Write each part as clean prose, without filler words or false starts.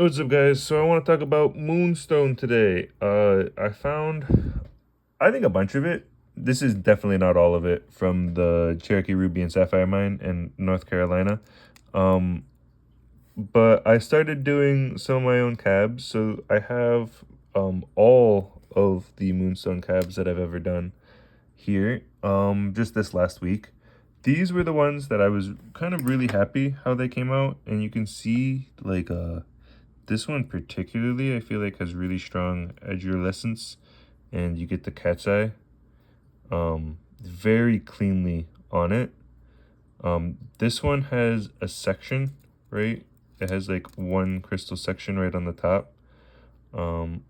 What's up, guys? So I want to talk about Moonstone today. I found, I think, a bunch of it. This is definitely not all of it from the Cherokee Ruby and Sapphire mine in North Carolina. Um, but I started doing some of my own cabs, so I have all of the Moonstone cabs that I've ever done here. Just this last week. These were the ones that I was kind of really happy how they came out, and you can see this one particularly, I feel like, has really strong edulescence, and you get the cat's eye very cleanly on it. This one has a section, right? It has like one crystal section right on the top. And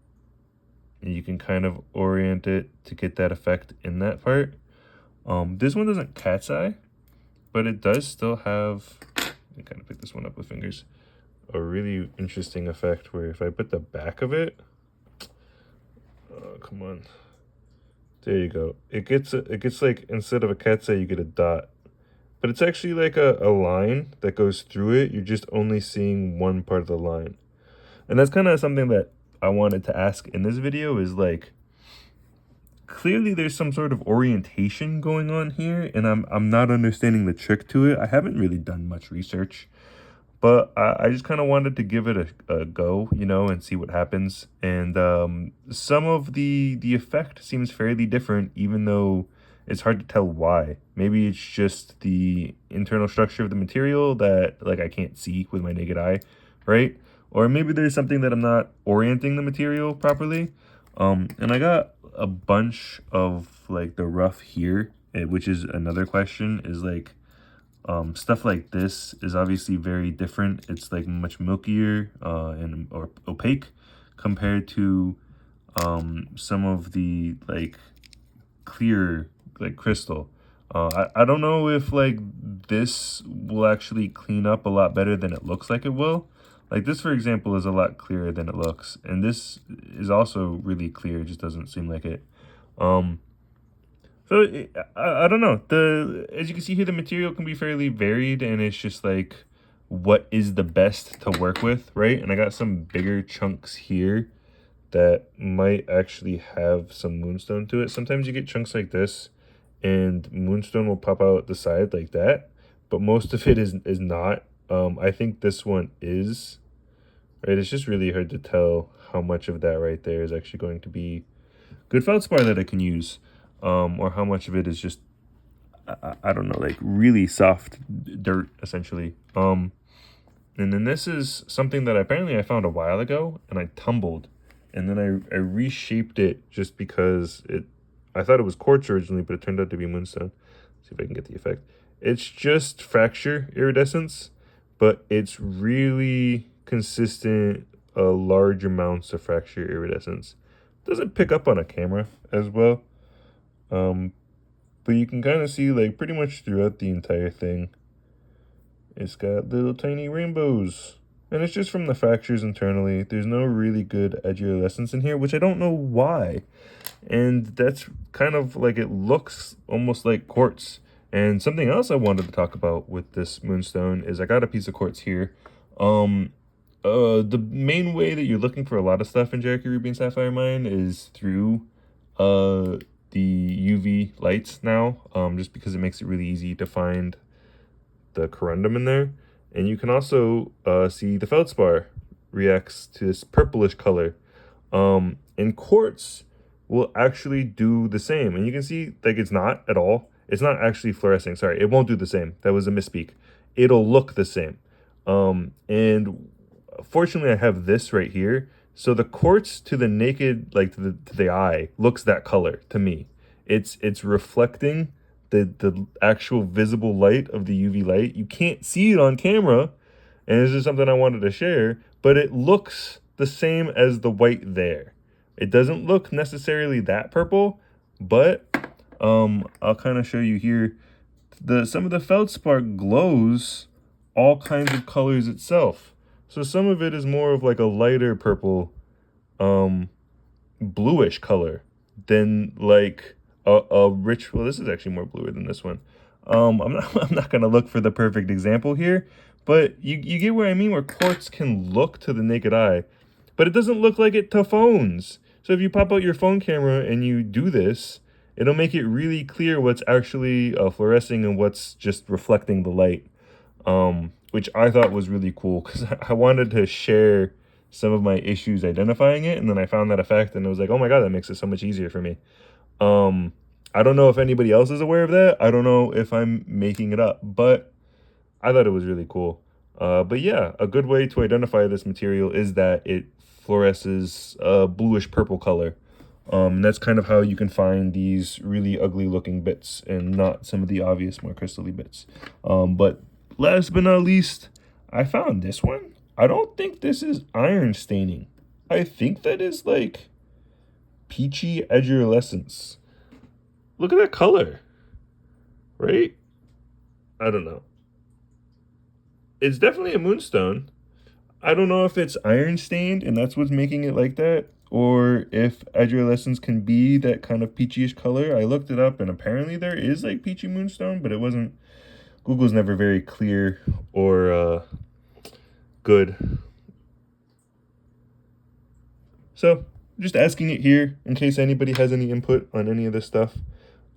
you can kind of orient it to get that effect in that part. This one doesn't cat's eye, but it does still have, I kind of pick this one up with fingers, a really interesting effect where if I put the back of it, oh, come on, there you go. It gets like, instead of a cat's eye, you get a dot, but it's actually like a line that goes through it. You're just only seeing one part of the line, and that's kind of something that I wanted to ask in this video. Is like, clearly there's some sort of orientation going on here, and I'm not understanding the trick to it. I haven't really done much research, but I just kind of wanted to give it a go, you know, and see what happens. And some of the effect seems fairly different, even though it's hard to tell why. Maybe it's just the internal structure of the material that, like, I can't see with my naked eye, right? Or maybe there's something that I'm not orienting the material properly. And I got a bunch of like the rough here, which is another question, is like, stuff like this is obviously very different. It's like much milkier or opaque compared to some of the like clear like crystal. I don't know if like this will actually clean up a lot better than it looks like it will. Like this, for example, is a lot clearer than it looks, and this is also really clear. It just doesn't seem like it. Um, I don't know. As you can see here, the material can be fairly varied, and it's just like what is the best to work with, right? And I got some bigger chunks here that might actually have some moonstone to it. Sometimes you get chunks like this, and moonstone will pop out the side like that, but most of it is not. I think this one is, right? It's just really hard to tell how much of that right there is actually going to be good feldspar that I can use, or how much of it is just, I don't know, like really soft dirt, essentially. And then this is something that apparently I found a while ago, and I tumbled, and then I reshaped it just because I thought it was quartz originally, but it turned out to be moonstone. Let's see if I can get the effect. It's just fracture iridescence, but it's really consistent, large amounts of fracture iridescence. Doesn't pick up on a camera as well, but you can kind of see like pretty much throughout the entire thing. It's got little tiny rainbows, and it's just from the fractures internally. There's no really good edulescence in here, which I don't know why. And that's kind of like, it looks almost like quartz. And something else I wanted to talk about with this moonstone is I got a piece of quartz here. The main way that you're looking for a lot of stuff in Cherokee Ruby and Sapphire Mine is through the UV lights now, just because it makes it really easy to find the corundum in there. And you can also see the feldspar reacts to this purplish color. And quartz will actually do the same. And you can see like it's not at all. It's not actually fluorescing. Sorry, it won't do the same. That was a misspeak. It'll look the same. And fortunately I have this right here. So the quartz to the naked, like to the eye, looks that color to me. It's reflecting the actual visible light of the UV light. You can't see it on camera, and this is something I wanted to share, but it looks the same as the white there. It doesn't look necessarily that purple, but I'll kind of show you here. Some of the feldspar glows all kinds of colors itself. So some of it is more of like a lighter purple, bluish color than like a rich, well, this is actually more bluer than this one. I'm not I'm not gonna look for the perfect example here, But you get where I mean, where quartz can look to the naked eye, but it doesn't look like it to phones. So if you pop out your phone camera and you do this, it'll make it really clear what's actually fluorescing and what's just reflecting the light, which I thought was really cool because I wanted to share some of my issues identifying it, and then I found that effect, and it was like, oh my god, that makes it so much easier for me. I don't know if anybody else is aware of that. I don't know if I'm making it up, but I thought it was really cool. But yeah, a good way to identify this material is that it fluoresces a bluish purple color. And that's kind of how you can find these really ugly looking bits and not some of the obvious more crystally bits. But last but not least, I found this one. I don't think this is iron staining. I think that is like peachy edulescence. Look at that color, right? I don't know. It's definitely a moonstone. I don't know if it's iron stained and that's what's making it like that, or if edulescence can be that kind of peachyish color. I looked it up and apparently there is like peachy moonstone, but it wasn't. Google's never very clear or good. So just asking it here in case anybody has any input on any of this stuff.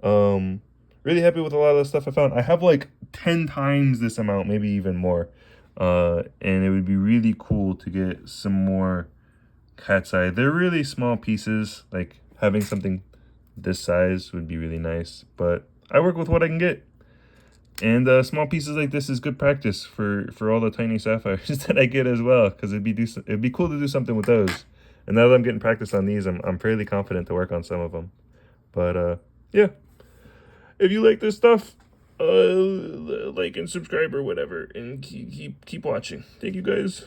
Really happy with a lot of the stuff I found. I have like 10 times this amount, maybe even more. And it would be really cool to get some more cat's eye. They're really small pieces. Like having something this size would be really nice. But I work with what I can get. And small pieces like this is good practice for all the tiny sapphires that I get as well. Because it'd be cool to do something with those. And now that I'm getting practice on these, I'm fairly confident to work on some of them. But yeah. If you like this stuff, like and subscribe or whatever, and keep watching. Thank you guys.